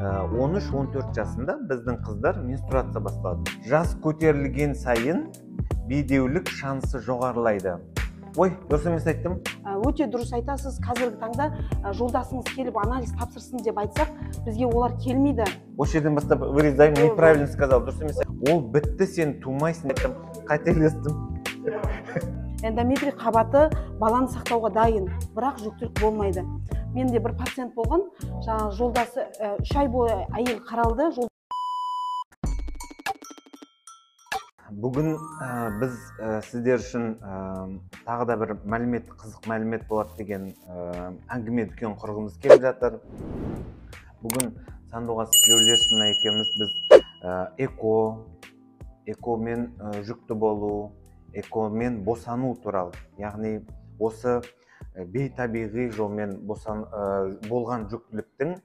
13-14 жасында біздің қыздар менструация басталады. Жас көтерілген сайын бедеулік шансы жоғарылайды. Ой, дұрыс емес айттым? Өте дұрыс айтасыз. Қазіргі таңда жолдасыңыз келіп анализ тапсырсын деп айтсақ, бізге олар келмейді. Осы жерден бастап вырезаем, неправильно сказал, дұрыс емес. Ол бітті, сен тумайсың дедім, қателестім. Эндометрий қабаты баланы сақтауға дайын, бірақ жүктілік болмайды. Менде бір пациент болған, жаңағы жолдасы 3 ай бойы әйел қаралды. Бүгін біз сіздер үшін тағы да бір мәлімет, қызық мәлімет болады деген әңгіме дүкен құрғымыз келіп жатыр. Бүгін Сандуғаш Тілеулешовна екеуміз біз экомен жүкті болу, экомен босану туралы, яғни осы бейтабиғи жолмен болған жүктіліктің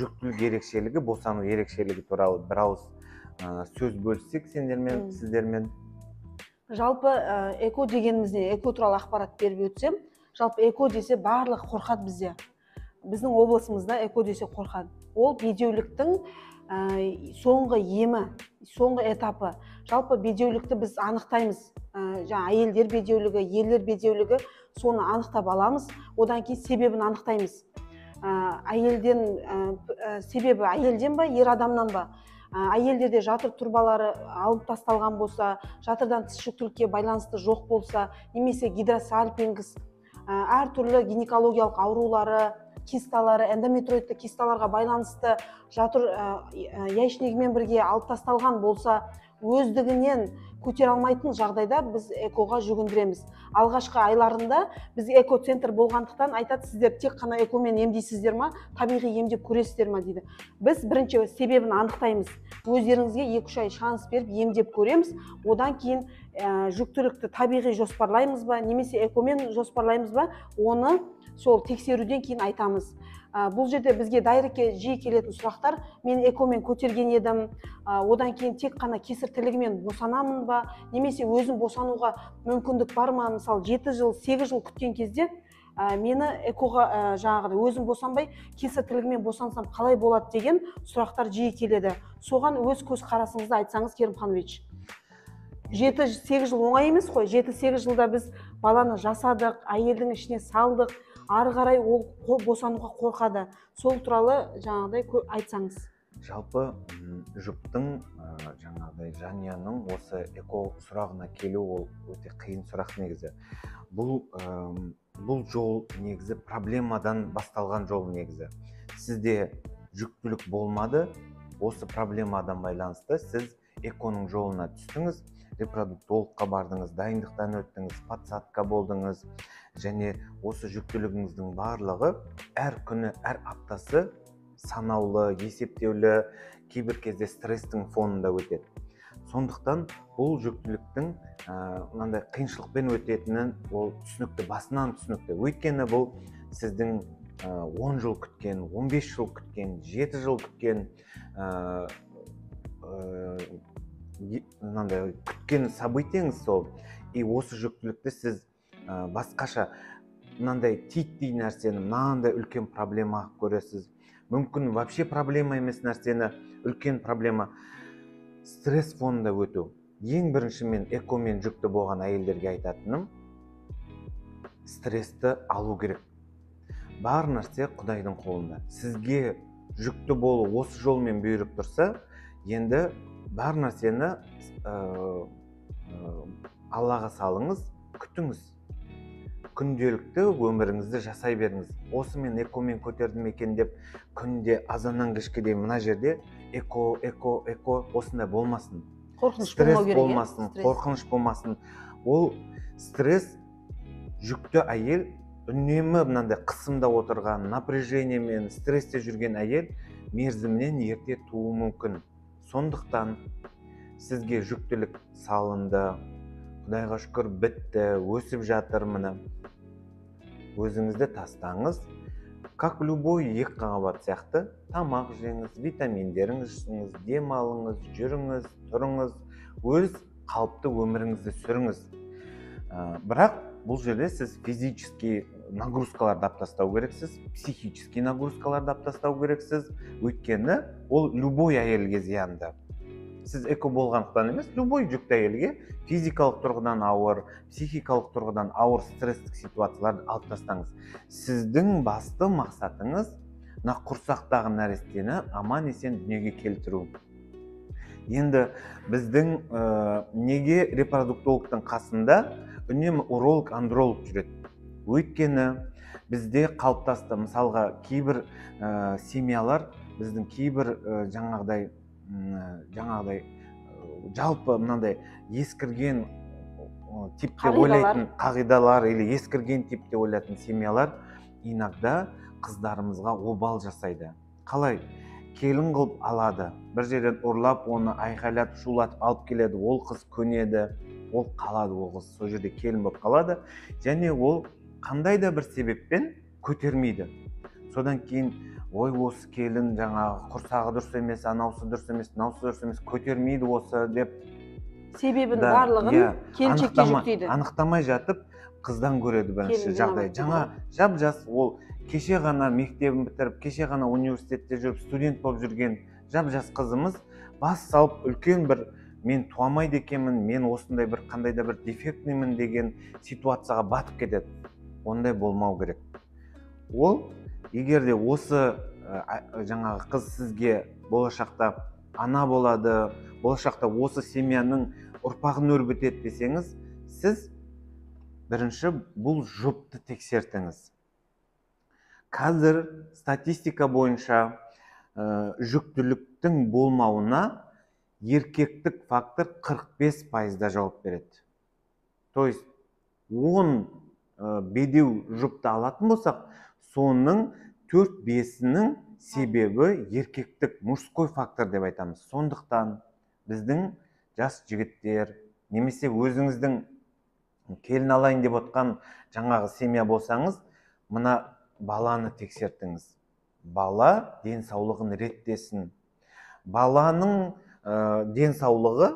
жүктілік ерекшелігі, босану ерекшелігі туралы бір ауыз сөз бөліссек сендермен, сіздермен. Жалпы эко дегенімізде, эко туралы ақпарат беріп өтсем, жалпы эко десе барлығы қорқады бізде. Біздің облысымызда эко десе қорқады. Ол бедеуліктің соңғы емі, соңғы этапы. Жалпы бедеулікті біз анықтаймыз. Әйелдер бедеулігі, ерлер бедеулігі, соны анықтап аламыз. Одан кейін себебін анықтаймыз. Себебі әйелден ба, ер адамнан ба? Әйелдерде жатыр турбалары алып тасталған болса, жатырдан тыс жүктілікке байланысты жоқ болса, немесе гидросальпингс, әртүрлі гинекологиялық аурулары, кисталары, эндометриозды кисталарға байланысты жатыр яйшнегімен бірге алып тасталған болса, өздігінен көтер алмайтын жағдайда біз экоға жүгіндіреміз. Алғашқы айларында біз эко-центр болғандықтан айтады, сіздер тек қана экомен емдейсіздер ма, табиғи емдеп көресіздер ма дейді. Біз бірінші себебін анықтаймыз. Өздеріңізге 2-3 ай шанс беріп емдеп көреміз. Одан кейін жүктілікті табиғи жоспарлаймыз ба, немесе экомен жоспарлаймыз ба, оны сол тексеруден кейін айтамыз. Бұл жерде бізге дайрекке жиі келетін сұрақтар, мен экомен көтерген едім, одан кейін тек қана кесір тілігімен босанамын ба, немесе өзім босануға мүмкіндік бар ма, мысалы 7 жыл, 8 жыл күткен кезде мені экоға жаңағыдай өзім босанбай кесір тілігімен босансам қалай болады деген сұрақтар жиі келеді. Соған өз көзқарасыңызды айтсаңыз, Керімханович. 7-8 жыл оңай емес қой. 7-8 жылда біз баланы жасадық, әйелдің ішіне салдық, ары қарай ол босануға қорқады. Сол туралы жаңағыдай айтсаңыз. Жалпы жұптың жаңағыдай жанұяның осы эко сұрағына келу ол өте қиын сұрақ негізі. Бұл жол негізі проблемадан басталған жол негізі. Сізде жүктілік болмады, осы проблемадан байланысты сіз эконың жолына түстіңіз, репродуктологқа бардыңыз, дайындықтан өттіңіз, подсадка болдыңыз, және осы жүктілігіңіздің барлығы әр күні, әр аптасы санаулы, есептеулі, кейбір кезде стресстің фонында өтеді. Сондықтан бұл жүктіліктің мынандай қиыншылықпен өтетінін ол түсінікті, басынан түсінікті. Өйткені бұл сіздің 10 жыл күткен, 15 жыл күткен, 7 жыл күткен күткен событияңыз сол. И осы жүктілікті сіз басқаша мынандай титтей нәрсені, мынандай үлкен проблема көресіз. Мүмкін вообще проблема емес нәрсені үлкен проблема. Стресс фонында өту. Ең бірінші мен экомен жүкті болған әйелдерге айтатыным, стрессті алу керек. Бар нәрсе Құдайдың қолында. Сізге жүкті болу осы жолмен бұйырып тұрса, енді бар нәрсені Аллаға салыңыз, күтіңіз. Күнделікті өміріңізді жасай беріңіз. Осы мен экомен көтердім екен деп, күнде азаннан кешке дейін мына жерде эко осындай болмасын. Стресс болмасын, қорқыныш болмасын. Ол стресс жүкті әйел үнемі мынандай қысымда отырған, напряжениемен, стрессте жүрген әйел мерзімнен ерте туы мүмкін. Сондықтан сізге жүктілік салынды, Құдайға шүкір бітті, өсіп жатыр міне. Өзіңізді тастаңыз, как любой екі қағабат сияқты, тамақ жеңіз, витаминдеріңіз ішіңіз, дем алыңыз, жүріңіз, тұрыңыз, өз қалыпты өміріңізді сүріңіз. Бірақ бұл жерде сіз физически нагрузкаларды алып тастау керексіз, психический нагрузкаларды алып тастау керексіз, өйткені ол любой әйелге зиянды. Сіз эко болғандықтан емес, любой жүкті әйелге физикалық тұрғыдан ауыр, психикалық тұрғыдан ауыр стресстік ситуацияларды алып тастаңыз. Сіздің басты мақсатыңыз құрсақтағы нәрестені аман есен дүниеге келтіру. Енді біздің неге репродуктологтың қасында үнемі уролог, андролог жүреді? Өйткені бізде қалыптасты, мысалға кейбір семьялар, біздің кейбір жаңағыдай жалпы мынандай ескірген типте ойлайтын қағидалар или ескірген типте ойлайтын семьялар иногда қыздарымызға обал жасайды. Қалай? Келін қылып алады, бір жерден ұрлап, оны айқайлап, шулатып алып келеді, ол қыз көнеді, ол қалады, ол қыз сол жерде келін болып қалады, және ол қандай да бір себеппен көтермейді. Содан кейін ой, осы келін жаңағы құрсағы дұрыс емес, анаусы дұрыс емес, мынаусы дұрыс емес, көтермейді осы деп себебін барлығын келіншекке жүктейді. Анықтамай жатып қыздан көреді бірінші жағдай. Жаңа жап-жас, ол кеше ғана мектебін бітіріп, кеше ғана университетте жүріп, студент болып жүрген жап-жас қызымыз бас салып үлкен бір мен туамайды екенмін, мен осындай бір қандай да бір дефектнімін деген ситуацияға батып кетеді. Ондай болмау керек. Ол егер де осы жаңағы қыз сізге болашақта ана болады, болашақта осы семьяның ұрпағын өрбітеді десеңіз, сіз бірінші бұл жұпты тексертіңіз. Қазір статистика бойынша жүктіліктің болмауына еркектік фактор 45% жауап береді. То есть 10 бедеу жұпты алатын болсақ, соның 4-5-інің себебі еркектік, мужской фактор деп айтамыз. Сондықтан біздің жас жігіттер, немесе өзіңіздің келін алайын деп отқан жаңағы семья болсаңыз, мына баланы тексертіңіз. Бала денсаулығын реттесін. Баланың денсаулығы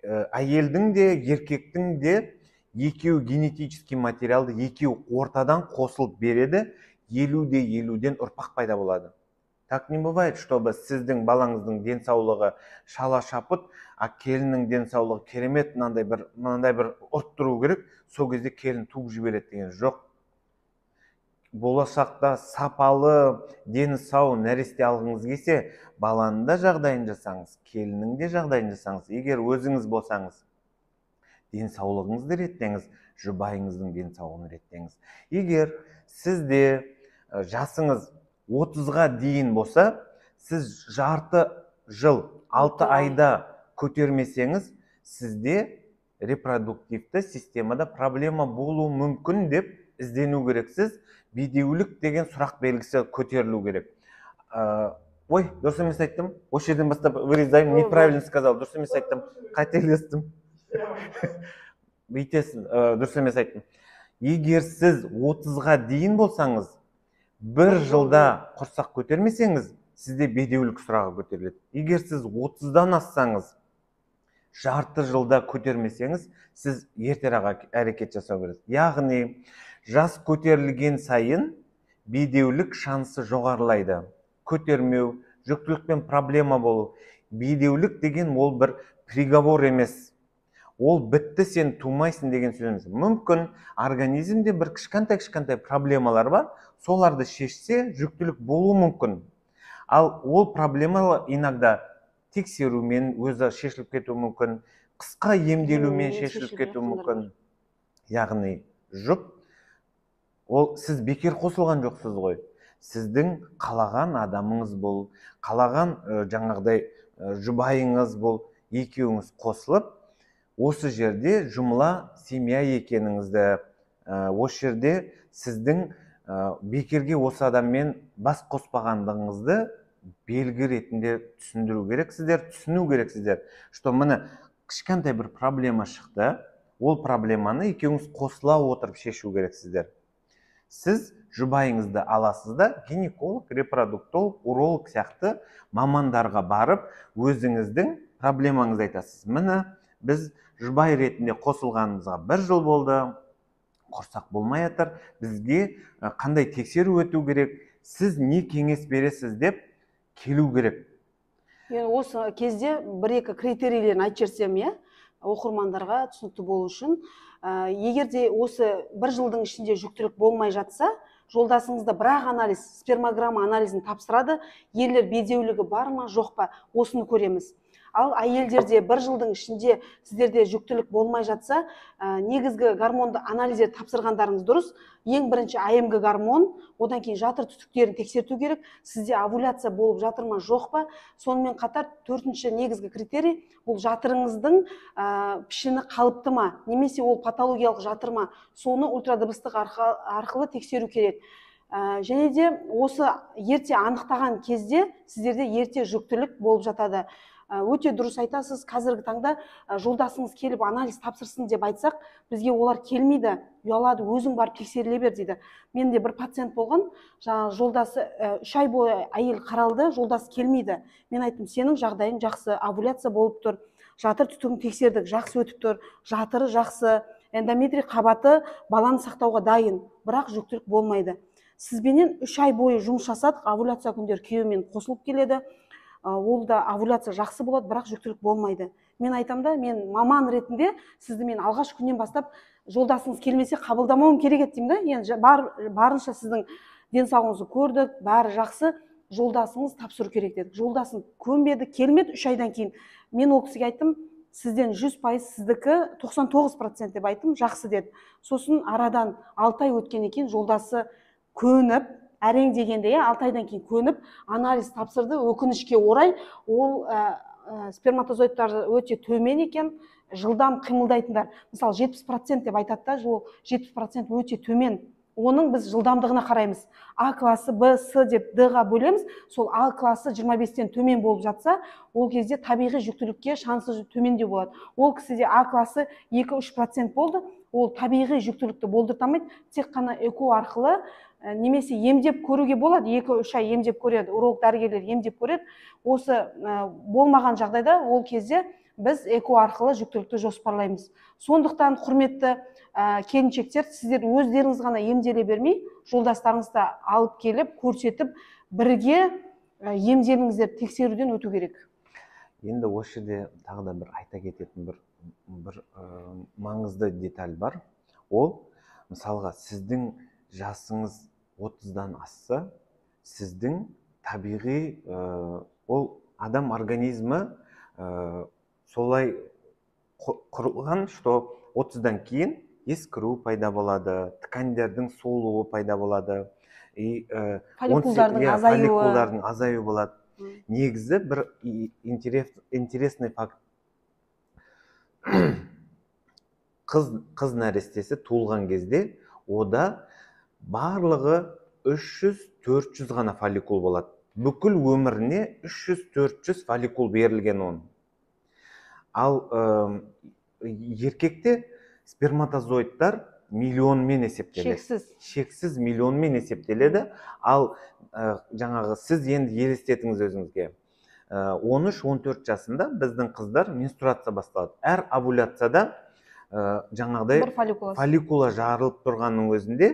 әйелдің де, еркектің де екеу генетический материалды екеу ортадан қосылып береді, 50-50-ден ұрпақ пайда болады. Так не бывает, чтобы сіздің балаңыздың денсаулығы шала-шапыт, а келіннің денсаулығы керемет, мынандай бір ұрт тұру керек, сол кезде келін туып жібереді деген жоқ. Болашақта сапалы, дені сау нәресте алғыңыз келсе, баланың да жағдайын жасаңыз, келіннің де жағдайын жасаңыз. Егер өзіңіз болсаңыз, денсаулығыңызды реттеңіз, жұбайыңыздың денсаулығын реттеңіз. Егер сізде жасыңыз 30-ға дейін болса, сіз жарты жыл, 6 айда көтермесеңіз, сізде репродуктивті системада проблема болуы мүмкін деп іздену керексіз. Бедеулік деген сұрақ белгісі көтерілу керек. Ой, дұрыс емес айттым. Осы жерден бастап вырезайым, неправильно сказал, дұрыс емес айттым, қателестім. Бүйтесің, дұрыс емес айттым. Егер сіз 30-ға дейін болсаңыз, 1 жылда құрсақ көтермесеңіз, сізде бедеулік сұрағы көтеріледі. Егер сіз 30-дан ассаңыз, жарты жылда көтермесеңіз, сіз ертерек әрекет жасау керек. Яғни, жас көтерілген сайын бедеулік шансы жоғарылайды. Көтермеу, жүктілікпен проблема болу. Бедеулік деген ол бір приговор емес. Ол бітті, сен тумайсың деген сөз емес. Мүмкін организмде бір кішкентай проблемалар бар, соларды шешсе, жүктілік болуы мүмкін. Ал ол проблемалы иногда тексерумен өзі шешіліп кетуі мүмкін, қысқа емделумен шешіліп кетуі мүмкін. Яғни жұп, ол сіз бекер қосылған жоқсыз ғой. Сіздің қалаған адамыңыз бол, қалаған жаңағыдай жұбайыңыз бол, екеуіңіз қосылып, осы жерде жұмыла семья екеніңізді, осы жерде сіздің бекерге осы адаммен бас қоспағандығыңызды белгі ретінде түсіндіру керексіздер, түсіну керексіздер. Что міне кішкентай бір проблема шықты, ол проблеманы екеуіңіз қосыла отырып шешу керексіздер. Сіз жұбайыңызды аласыз да, гинеколог, репродуктолог, уролог сияқты мамандарға барып, өзіңіздің проблемаңызды айтасыз. Міне біз жұбай ретінде қосылғанымызға 1 жыл болды, құрсақ болмай жатыр, бізге қандай тексеру өту керек, сіз не кеңес бересіз деп келу керек. Енді осы кезде бір-екі критерийлерін айтып жіберсем, иә, оқырмандарға түсінікті болу үшін, егер де осы бір жылдың ішінде жүктілік болмай жатса, жолдасыңызда бірақ анализ, спермограмма анализін тапсырады, ерлер бедеулігі бар ма, жоқ па, осыны көреміз. Ал әйелдерде бір жылдың ішінде сіздерде жүктілік болмай жатса, негізгі гормонды анализдер тапсырғандарыңыз дұрыс. Ең бірінші АМГ гормон, одан кейін жатыр түтіктерін тексерту керек, сізде овуляция болып жатыр ма, жоқ па. Сонымен қатар төртінші негізгі критерий, бұл жатырыңыздың пішіні қалыпты ма, немесе ол патологиялық жатыр ма, соны ультрадыбыстық арқылы тексеру керек. Және де осы ерте анықтаған кезде сіздерде ерте жүктілік болып жатады. Өте дұрыс айтасыз, қазіргі таңда жолдасыңыз келіп анализ тапсырсын деп айтсақ, бізге олар келмейді, ұялады, өзің барып тексеріле бер дейді. Менде бір пациент болған, жолдасы 3 ай бойы әйел қаралды, жолдасы келмейді. Мен айттым, сенің жағдайың жақсы, овуляция болып тұр, жатыр түтігін тексердік, жақсы өтіп тұр, жатыры жақсы, эндометрий қабаты баланы сақтауға дайын, бірақ жүктілік болмайды. Сізбенен 3 ай бойы жұмыс жасадық, овуляция күндері күйеуімен қосылып келеді. Ол да овуляция жақсы болады, бірақ жүктілік болмайды. Мен айтам да, мен маман ретінде сізді мен алғаш күннен бастап жолдасыңыз келмесе қабылдамауым керек еді деймін да. Енді барынша сіздің денсаулығыңызды көрдік, бәрі жақсы, жолдасыңыз тапсыру керек дедік. Жолдасың көнбеді, келмеді 3 айдан кейін. Мен ол кісіге айттым, сізден 100% сіздікі 99% деп айттым, жақсы деді. Сосын арадан 6 ай өткеннен кейін жолдасы көніп, әрең дегенде 6 айдан кейін көніп, анализ тапсырды. Өкінішке орай, ол сперматозоидтар өте төмен екен, жылдам қимылдайтындар. Мысалы 70% деп айтады, ол 70% өте төмен. Оның біз жылдамдығына қараймыз. А класы, Б, С деп Д-ға бөлеміз. Сол А класы 25-тен төмен болып жатса, ол кезде табиғи жүктілікке шансы төмендеу болады. Ол кісіде А класы 2-3% болды. Ол табиғи жүктілікті болдыртамайды, тек қана эко арқылы немесе емдеп көруге болады, 2-3 ай емдеп көреді, уролог дәрігерлер емдеп көреді. Осы болмаған жағдайда ол кезде біз эко арқылы жүктілікті жоспарлаймыз. Сондықтан, құрметті келіншектер, сіздер өздеріңіз ғана емделе бермей, жолдастарыңызды алып келіп, көрсетіп, бірге емделіңіздер, тексеруден өту керек. Енді осы жерде тағы да бір айта кететін бір маңызды деталь бар. Ол, мысалға, сіздің жасыңыз 30-дан асса, сіздің табиғи ол адам организмі солай құрылған, что 30-дан кейін ескіру пайда болады, ткандердің солуы пайда болады, фолликулдардың азаюы болады. Негізі бір интересный факт. Қыз нәрестесі туылған кезде ода барлығы 300-400 ғана фолликул болады. Бүкіл өміріне 300-400 фолликул берілген оның. Ал еркекте сперматозоидтар миллионмен есептеледі. Шексіз миллионмен есептеледі. Ал жаңағы сіз енді елестетіңіз өзіңізге. 13-14 жасында біздің қыздар менструация басталады. Әр овуляцияда жаңағыдай фолликула жарылып тұрғанның өзінде,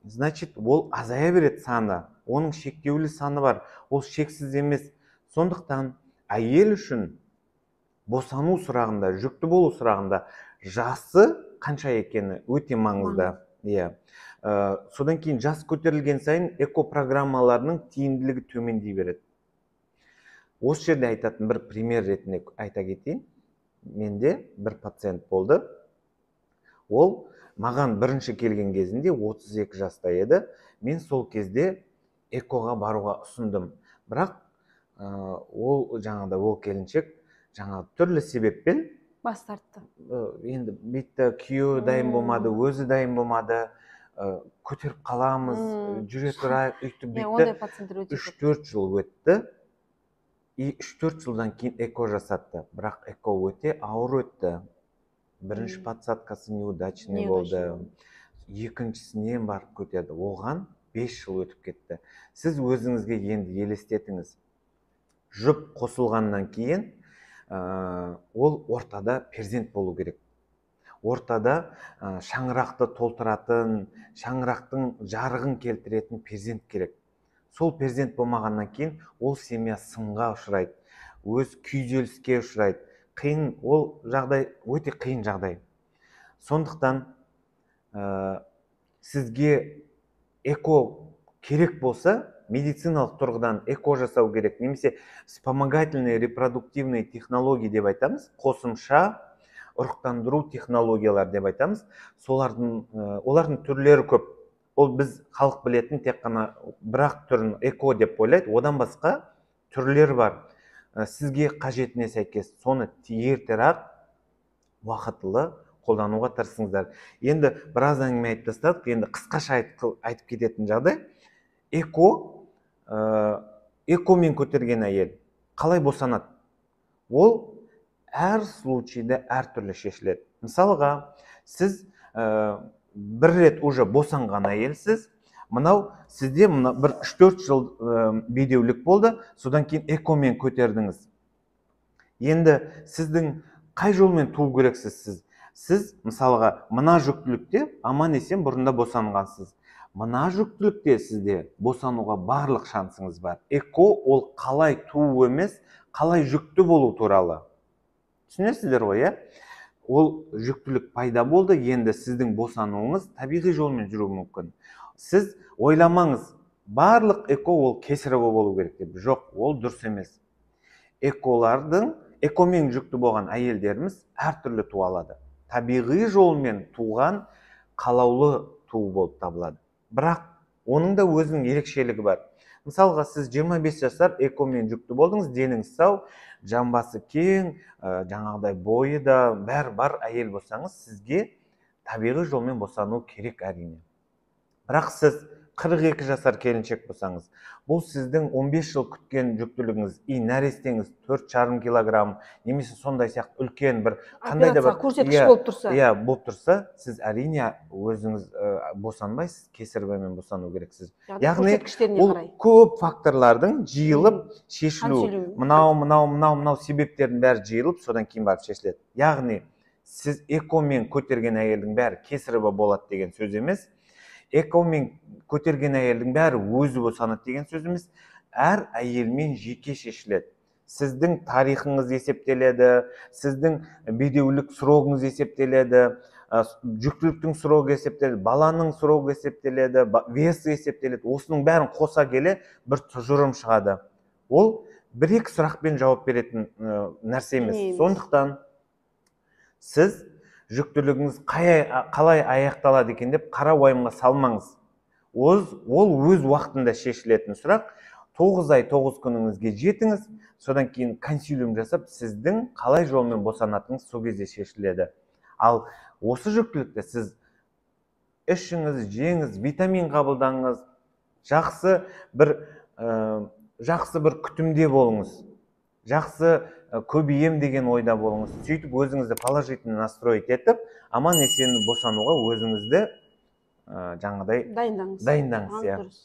значит, ол азая береді саны. Оның шектеулі саны бар. Ол шексіз емес. Сондықтан әйел үшін босану сұрағында, жүкті болу сұрағында жасы қанша екені өте маңызды. Содан кейін жас көтерілген сайын экопрограммаларының тиімділігі төмендей береді. Осы жерде айтатын бір пример ретінде айта кетейін. Менде бір пациент болды. Ол маған бірінші келген кезінде 32 жаста еді. Мен сол кезде экоға баруға ұсындым. Бірақ ол келіншек түрлі себеппен бас тартты. Енді бетті күйеуі дайын болмады, өзі дайын болмады, көтеріп қаламыз, жүре тұрайық, үйтіп бүйтті. 3-4 жыл өтті. 3-4 жылдан кейін эко жасатты. Бірақ эко өте ауыр өтті. Бірінші подсадкасы неудачный болды. Екіншісінен барып көтерді. Оған 5 жыл өтіп кетті. Сіз өзіңізге енді елестетіңіз. Жұп қосылғаннан кейін ол ортада перзент болу керек. ортада шаңырақты толтыратын, шаңырақтың жарығын келтіретін перзент керек. Сол перзент болмағаннан кейін ол семья сынға ұшырайды, өз күйзеліске ұшырайды. Қиын, ол жағдай өте қиын жағдай. Сондықтан сізге эко керек болса, медициналық тұрғыдан эко жасау керек, немесе вспомогательные репродуктивные технологии деп айтамыз, қосымша ұрықтандыру технологиялар деп айтамыз. Олардың түрлері көп. Ол біз халық білетін тек қана бірақ түрін эко деп ойлайды, одан басқа түрлері бар. Сізге қажетіне сәйкес соны ертерек уақытылы қолдануға тырысыңыздар. Енді біраз әңгіме айтып тастадық, енді қысқаша айтып кететін жағдай. Экомен көтерген әйел қалай босанады? Ол әр случайда әртүрлі шешіледі. Мысалға, сіз бір рет уже босанған әйелсіз, мынау сізде бір 3-4 жыл бедеулік болды, содан кейін экомен көтердіңіз. Енді сіздің қай жолмен туу керексіз? Сіз мысалға мына жүктілікте аман есен бұрында босанғансыз. Мына жүктілікте сізде босануға барлық шансыңыз бар. Эко ол қалай туу емес, қалай жүкті болу туралы. Түсінесіздер ғой, иә? Ол жүктілік пайда болды, енді сіздің босануыңыз табиғи жолмен жүруі мүмкін. Сіз ойламаңыз, барлық эко ол кесарево болу керек деп. Жоқ, ол дұрыс емес. Экомен жүкті болған әйелдеріміз әртүрлі туа алады. Табиғи жолмен туған қалаулы туу болып табылады. Бірақ оның да өзінің ерекшелігі бар. Мысалға, сіз 25 жасар экомен жүкті болдыңыз, деніңіз сау, жамбасы кең, жаңағыдай бойы да бәрі бар әйел болсаңыз, сізге табиғи жолмен босану керек әрине. Бірақ сіз 42 жасар келіншек болсаңыз, бұл сіздің 15 жыл күткен жүктілігіңіз, нәрестеңіз 4,5 килограмм, немесе сондай сияқты үлкен бір қандай да бір көрсеткіш болып тұрса, болып тұрса, сіз әрине өзіңіз босанбайсыз, кесаревомен босану керексіз. Яғни ол көп факторлардың жиылып шешілу, мынау себептердің бәрі жиылып, содан кейін барып шешіледі. Яғни сіз экомен көтерген әйелдің бәрі кесарево болады деген сөз емес. Экомен көтерген әйелдің бәрі өзі босанады деген сөз емес. Әр әйелмен жеке шешіледі. Сіздің тарихыңыз есептеледі, сіздің бедеулік срогыңыз есептеледі, жүктіліктің срогы есептеледі, баланың срогы есептеледі, весі есептеледі. Осының бәрін қоса келе бір тұжырым шығады. Ол бір-екі сұрақпен жауап беретін нәрсе емес. Сондықтан сіз жүктілігіңіз қалай аяқталады екен деп қара уайымға салмаңыз. Ол өз уақытында шешілетін сұрақ. 9 ай 9 күніңізге жетіңіз, содан кейін консилиум жасап, сіздің қалай жолмен босанатыңыз сол кезде шешіледі. Ал осы жүктілікте сіз ішіңіз, жеңіз, витамин қабылдаңыз, жақсы бір күтімде болыңыз. Жақсы көбейем деген ойда болыңыз. Сөйтіп өзіңізді положительно настроить етіп, аман есен босануға өзіңізді жаңағыдай дайындаңыз.